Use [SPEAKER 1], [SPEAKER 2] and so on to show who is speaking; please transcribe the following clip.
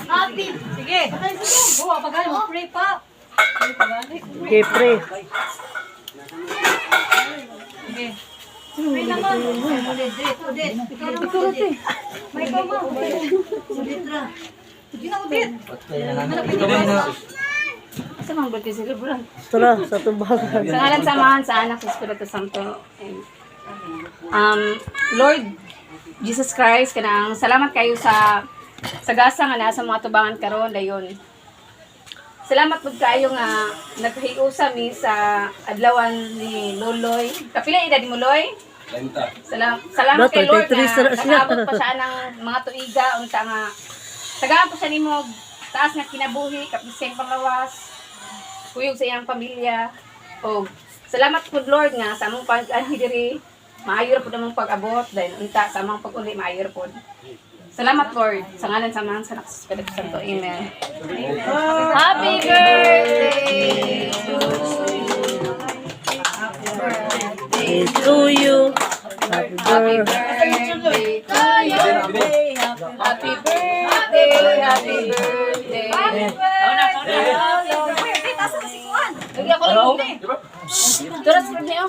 [SPEAKER 1] Happy. Sige. Oo, pagano mo pray pa.
[SPEAKER 2] Okay, pray.
[SPEAKER 1] Sige. Pray naman. Udit. Ikaw udit. May ikaw mo. Uditra. Hindi na udit.
[SPEAKER 3] Sa mga birthday celebration.
[SPEAKER 2] Tara, sa tubagan.
[SPEAKER 3] Sa ngalan samahan sa anak sa Espiritu Santo. Lord Jesus Christ, kanang salamat kayo sa gasa nga nasa mga tubangan karon dayon. Salamat pud kayo nga naghiusa mi sa adlawan ni Loloy. Kapila edad mo, Loy? Salamat kay Lord na nag-abot pa siya ng mga tuiga unta nga tagaan pa siya nimo taas nga kinabuhi kapiseng panglawas. Kuyog sa iyang pamilya. O salamat pud Lord nga sa among pag-anhi diri maayo pud among pag-abot dahil unta sa among pag-uli maayo pud. Salamat Lord sa ngalan sa mga sa Espiritu Santo. Amen. Happy birthday
[SPEAKER 2] To you.
[SPEAKER 3] Happy birthday to you. Happy birthday. Happy birthday. Lagi ako lang. Turas po niyo.